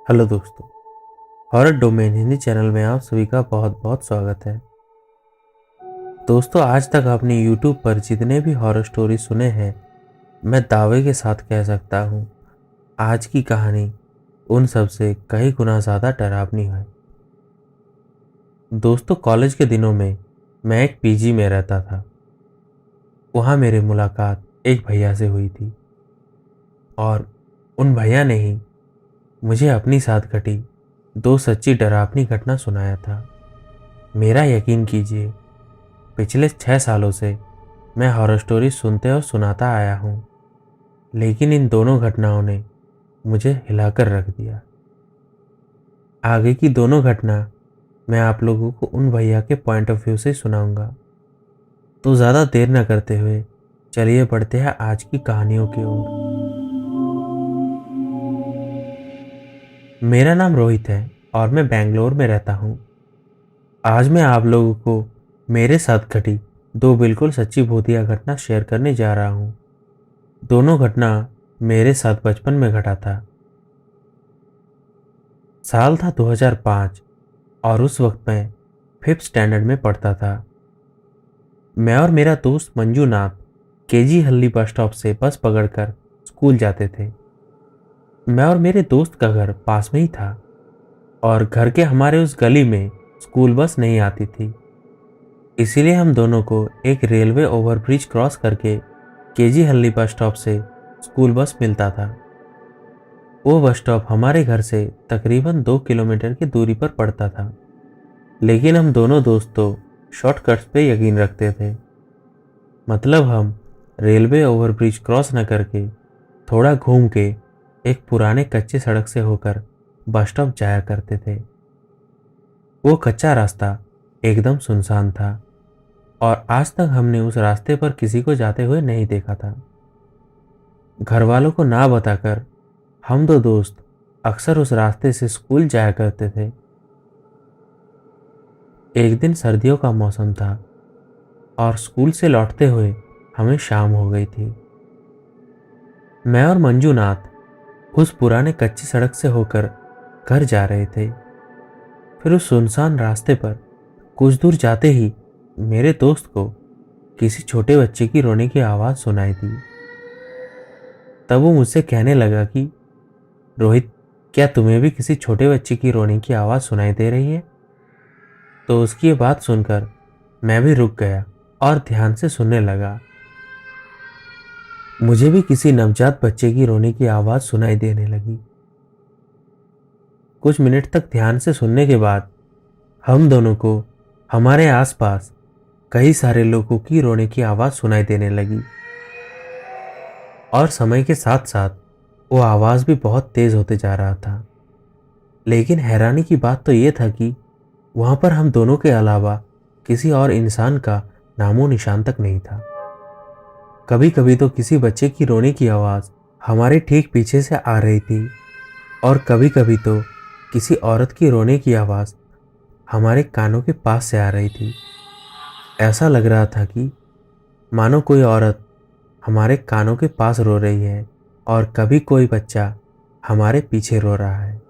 Hello दोस्तों। Horror domain Hindi channel में आप सभी का बहुत बहुत स्वागत है। दोस्तों, आज तक आपने यूट्यूब पर जितने भी हॉरर स्टोरी सुने हैं, मैं दावे के साथ कह सकता हूँ आज की कहानी उन सब से कई गुना ज़्यादा डरावनी है। दोस्तों, कॉलेज के दिनों में मैं एक पीजी में रहता था। वहाँ मेरी मुलाकात एक भैया से हुई थी और उन भैया ने ही मुझे अपनी साथ घटी दो सच्ची डरावनी घटना सुनाया था। मेरा यकीन कीजिए, पिछले 6 सालों से मैं हॉरर स्टोरी सुनते और सुनाता आया हूँ, लेकिन इन दोनों घटनाओं ने मुझे हिलाकर रख दिया। आगे की दोनों घटना मैं आप लोगों को उन भैया के पॉइंट ऑफ व्यू से सुनाऊंगा। तो ज़्यादा देर न करते हुए चलिए बढ़ते हैं आज की कहानियों की ओर। मेरा नाम रोहित है और मैं बेंगलोर में रहता हूँ। आज मैं आप लोगों को मेरे साथ घटी दो बिल्कुल सच्ची भूतिया घटना शेयर करने जा रहा हूँ। दोनों घटना मेरे साथ बचपन में घटा था। साल था 2005 और उस वक्त मैं 5th स्टैंडर्ड में पढ़ता था। मैं और मेरा दोस्त मंजूनाथ केजी हल्ली बस स्टॉप से बस पकड़कर स्कूल जाते थे। मैं और मेरे दोस्त का घर पास में ही था और घर के हमारे उस गली में स्कूल बस नहीं आती थी। इसीलिए हम दोनों को एक रेलवे ओवरब्रिज क्रॉस करके केजी हल्ली बस स्टॉप से स्कूल बस मिलता था। वो बस स्टॉप हमारे घर से तकरीबन 2 किलोमीटर की दूरी पर पड़ता था, लेकिन हम दोनों दोस्त तो शॉर्टकट्स पे यकीन रखते थे। मतलब हम रेलवे ओवरब्रिज क्रॉस न करके थोड़ा घूम के एक पुराने कच्चे सड़क से होकर बस स्टॉप जाया करते थे। वो कच्चा रास्ता एकदम सुनसान था और आज तक हमने उस रास्ते पर किसी को जाते हुए नहीं देखा था। घर वालों को ना बताकर हम दो दोस्त अक्सर उस रास्ते से स्कूल जाया करते थे। एक दिन सर्दियों का मौसम था और स्कूल से लौटते हुए हमें शाम हो गई थी। मैं और मंजूनाथ उस पुराने कच्ची सड़क से होकर घर जा रहे थे। फिर उस सुनसान रास्ते पर कुछ दूर जाते ही मेरे दोस्त को किसी छोटे बच्चे की रोने की आवाज़ सुनाई दी। तब वो मुझसे कहने लगा कि रोहित, क्या तुम्हें भी किसी छोटे बच्चे की रोने की आवाज़ सुनाई दे रही है? तो उसकी ये बात सुनकर मैं भी रुक गया और ध्यान से सुनने लगा। मुझे भी किसी नवजात बच्चे की रोने की आवाज़ सुनाई देने लगी। कुछ मिनट तक ध्यान से सुनने के बाद हम दोनों को हमारे आसपास कई सारे लोगों की रोने की आवाज़ सुनाई देने लगी और समय के साथ साथ वो आवाज़ भी बहुत तेज़ होते जा रहा था। लेकिन हैरानी की बात तो ये था कि वहाँ पर हम दोनों के अलावा किसी और इंसान का नामो निशान तक नहीं था। कभी कभी तो किसी बच्चे की रोने की आवाज़ हमारे ठीक पीछे से आ रही थी और कभी कभी तो किसी औरत की रोने की आवाज़ हमारे कानों के पास से आ रही थी। ऐसा लग रहा था कि मानो कोई औरत हमारे कानों के पास रो रही है और कभी कोई बच्चा हमारे पीछे रो रहा है।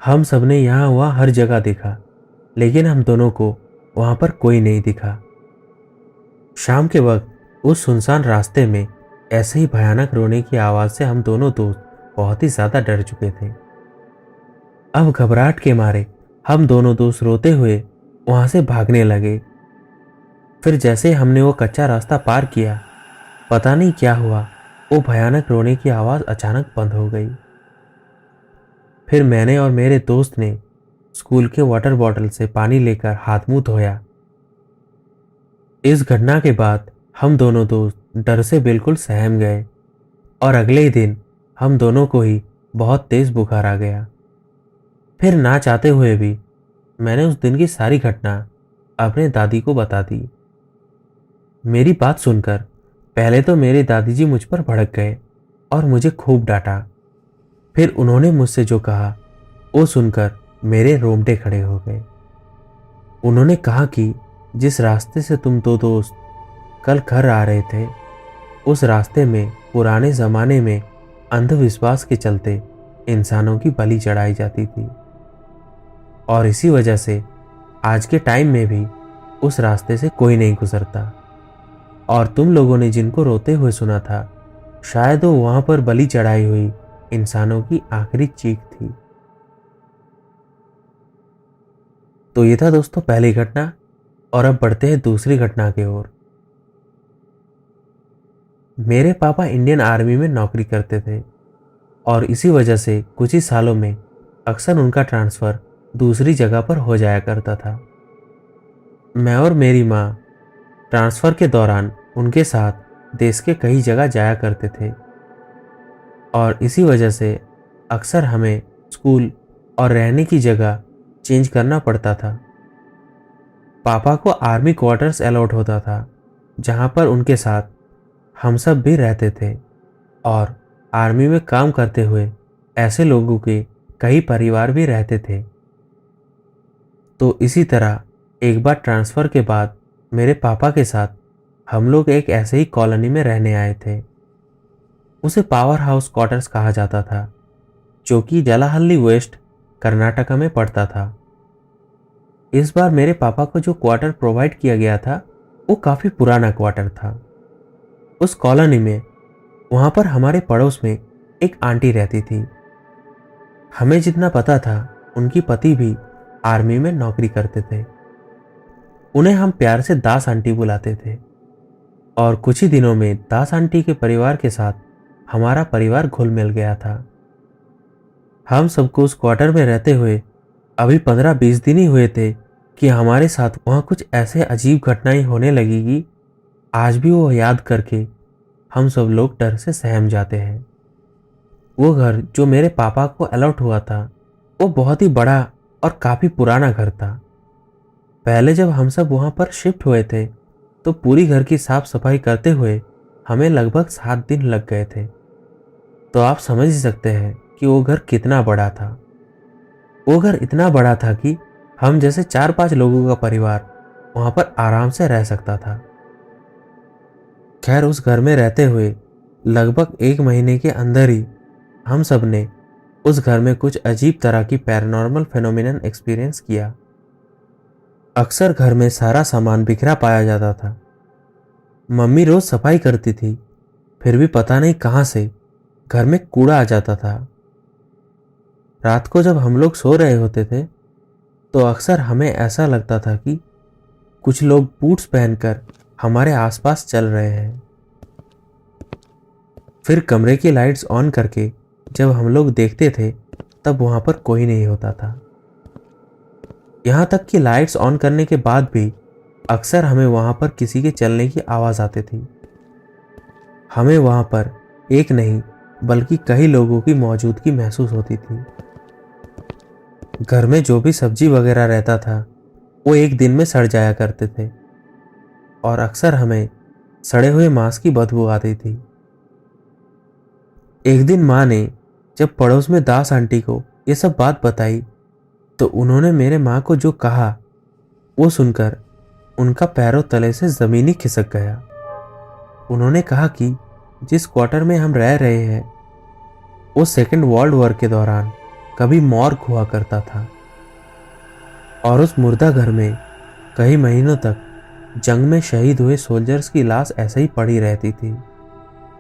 हम सबने यहाँ वहाँ हर जगह देखा, लेकिन हम दोनों को वहाँ पर कोई नहीं दिखा। शाम के वक्त उस सुनसान रास्ते में ऐसे ही भयानक रोने की आवाज़ से हम दोनों दोस्त बहुत ही ज़्यादा डर चुके थे। अब घबराहट के मारे हम दोनों दोस्त रोते हुए वहाँ से भागने लगे। फिर जैसे हमने वो कच्चा रास्ता पार किया, पता नहीं क्या हुआ, वो भयानक रोने की आवाज़ अचानक बंद हो गई। फिर मैंने और मेरे दोस्त ने स्कूल के वाटर बॉटल से पानी लेकर हाथ मुंह धोया। इस घटना के बाद हम दोनों दोस्त डर से बिल्कुल सहम गए और अगले ही दिन हम दोनों को ही बहुत तेज़ बुखार आ गया। फिर ना चाहते हुए भी मैंने उस दिन की सारी घटना अपने दादी को बता दी। मेरी बात सुनकर पहले तो मेरे दादी जी मुझ पर भड़क गए और मुझे खूब डांटा। फिर उन्होंने मुझसे जो कहा वो सुनकर मेरे रोंगटे खड़े हो गए। उन्होंने कहा कि जिस रास्ते से तुम दो दोस्त कल घर आ रहे थे, उस रास्ते में पुराने ज़माने में अंधविश्वास के चलते इंसानों की बलि चढ़ाई जाती थी। और इसी वजह से आज के टाइम में भी उस रास्ते से कोई नहीं गुजरता। और तुम लोगों ने जिनको रोते हुए सुना था, शायद वो वहां पर बलि चढ़ाई हुई इंसानों की आखिरी चीख थी। तो ये था दोस्तों पहली घटना, और अब बढ़ते हैं दूसरी घटना की ओर। मेरे पापा इंडियन आर्मी में नौकरी करते थे, और इसी वजह से कुछ ही सालों में अक्सर उनका ट्रांसफ़र दूसरी जगह पर हो जाया करता था। मैं और मेरी माँ ट्रांसफ़र के दौरान उनके साथ देश के कई जगह जाया करते थे, और इसी वजह से अक्सर हमें स्कूल और रहने की जगह चेंज करना पड़ता था। पापा को आर्मी क्वार्टर्स अलॉट होता था, जहाँ पर उनके साथ हम सब भी रहते थे, और आर्मी में काम करते हुए ऐसे लोगों के कई परिवार भी रहते थे। तो इसी तरह एक बार ट्रांसफ़र के बाद मेरे पापा के साथ हम लोग एक ऐसे ही कॉलोनी में रहने आए थे। उसे पावर हाउस क्वार्टर्स कहा जाता था, जो कि जलाहल्ली वेस्ट कर्नाटका में पड़ता था। इस बार मेरे पापा को जो क्वार्टर प्रोवाइड किया गया था, वो काफ़ी पुराना क्वार्टर था। उस कॉलोनी में वहाँ पर हमारे पड़ोस में एक आंटी रहती थी। हमें जितना पता था, उनकी पति भी आर्मी में नौकरी करते थे। उन्हें हम प्यार से दास आंटी बुलाते थे, और कुछ ही दिनों में दास आंटी के परिवार के साथ हमारा परिवार घुल मिल गया था। हम सबको उस क्वार्टर में रहते हुए अभी 15-20 दिन ही हुए थे कि हमारे साथ वहाँ कुछ ऐसे अजीब घटनाएं होने लगी कि आज भी वो याद करके हम सब लोग डर से सहम जाते हैं। वो घर जो मेरे पापा को अलॉट हुआ था, वो बहुत ही बड़ा और काफ़ी पुराना घर था। पहले जब हम सब वहाँ पर शिफ्ट हुए थे, तो पूरी घर की साफ सफाई करते हुए हमें लगभग 7 दिन लग गए थे। तो आप समझ ही सकते हैं कि वो घर कितना बड़ा था। वो घर इतना बड़ा था कि हम जैसे 4-5 लोगों का परिवार वहाँ पर आराम से रह सकता था। खैर, उस घर में रहते हुए लगभग 1 महीने के अंदर ही हम सब ने उस घर में कुछ अजीब तरह की पैरानॉर्मल फेनोमेनन एक्सपीरियंस किया। अक्सर घर में सारा सामान बिखरा पाया जाता था। मम्मी रोज सफाई करती थी, फिर भी पता नहीं कहाँ से घर में कूड़ा आ जाता था। रात को जब हम लोग सो रहे होते थे, तो अक्सर हमें ऐसा लगता था कि कुछ लोग बूट्स पहनकर हमारे आसपास चल रहे हैं। फिर कमरे की लाइट्स ऑन करके जब हम लोग देखते थे, तब वहां पर कोई नहीं होता था। यहाँ तक कि लाइट्स ऑन करने के बाद भी अक्सर हमें वहां पर किसी के चलने की आवाज़ आती थी। हमें वहां पर एक नहीं बल्कि कई लोगों की मौजूदगी महसूस होती थी। घर में जो भी सब्जी वगैरह रहता था, वो एक दिन में सड़ जाया करते थे, और अक्सर हमें सड़े हुए मांस की बदबू आती थी। एक दिन माँ ने जब पड़ोस में दास आंटी को ये सब बात बताई, तो उन्होंने मेरे माँ को जो कहा, वो सुनकर उनका पैरों तले से ज़मीन ही खिसक गया। उन्होंने कहा कि जिस क्वार्टर में हम रह रहे हैं, वो सेकेंड वर्ल्ड वॉर के दौरान कभी मॉर्ग हुआ करता था, और उस मुर्दा घर में कई महीनों तक जंग में शहीद हुए सोल्जर्स की लाश ऐसे ही पड़ी रहती थी।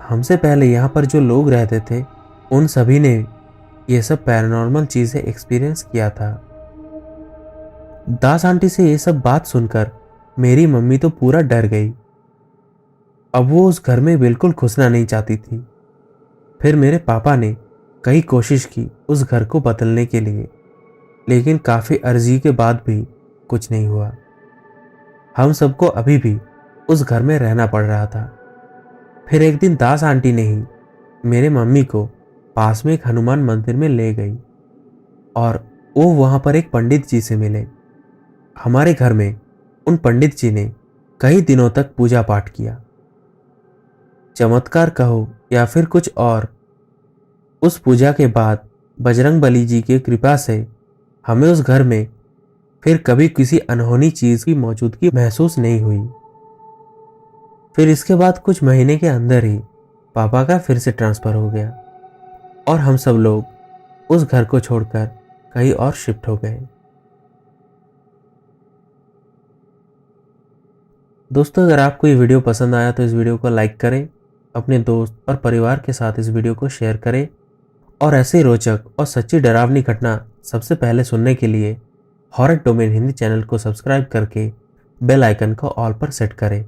हमसे पहले यहाँ पर जो लोग रहते थे, उन सभी ने ये सब पैरानॉर्मल चीज़ें एक्सपीरियंस किया था। दास आंटी से ये सब बात सुनकर मेरी मम्मी तो पूरा डर गई। अब वो उस घर में बिल्कुल घुसना नहीं चाहती थी। फिर मेरे पापा ने कई कोशिश की उस घर को बदलने के लिए, लेकिन काफ़ी अर्जी के बाद भी कुछ नहीं हुआ। हम सबको अभी भी उस घर में रहना पड़ रहा था। फिर एक दिन दास आंटी ने ही मेरे मम्मी को पास में एक हनुमान मंदिर में ले गई, और वो वहाँ पर एक पंडित जी से मिले। हमारे घर में उन पंडित जी ने कई दिनों तक पूजा पाठ किया। चमत्कार कहो या फिर कुछ और, उस पूजा के बाद बजरंगबली जी की कृपा से हमें उस घर में फिर कभी किसी अनहोनी चीज़ की मौजूदगी महसूस नहीं हुई। फिर इसके बाद कुछ महीने के अंदर ही पापा का फिर से ट्रांसफ़र हो गया, और हम सब लोग उस घर को छोड़कर कहीं और शिफ्ट हो गए। दोस्तों, अगर आपको ये वीडियो पसंद आया तो इस वीडियो को लाइक करें, अपने दोस्त और परिवार के साथ इस वीडियो को शेयर करें और ऐसे ही रोचक और सच्ची डरावनी घटना सबसे पहले सुनने के लिए हॉरर डोमेन हिंदी चैनल को सब्सक्राइब करके बेल आइकन को ऑल पर सेट करें,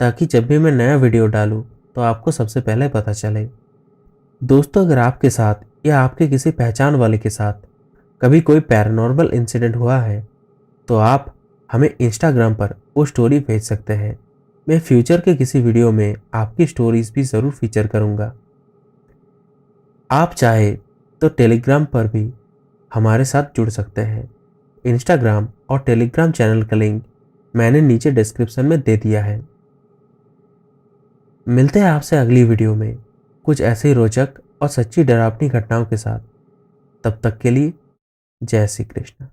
ताकि जब भी मैं नया वीडियो डालूं तो आपको सबसे पहले पता चले। दोस्तों, अगर आपके साथ या आपके किसी पहचान वाले के साथ कभी कोई पैरानॉर्मल इंसिडेंट हुआ है तो आप हमें इंस्टाग्राम पर वो स्टोरी भेज सकते हैं। मैं फ्यूचर के किसी वीडियो में आपकी स्टोरीज भी ज़रूर फीचर करूँगा। आप चाहे तो टेलीग्राम पर भी हमारे साथ जुड़ सकते हैं। इंस्टाग्राम और टेलीग्राम चैनल का लिंक मैंने नीचे डिस्क्रिप्शन में दे दिया है। मिलते हैं आपसे अगली वीडियो में कुछ ऐसे ही रोचक और सच्ची डरावनी घटनाओं के साथ। तब तक के लिए जय श्री कृष्ण।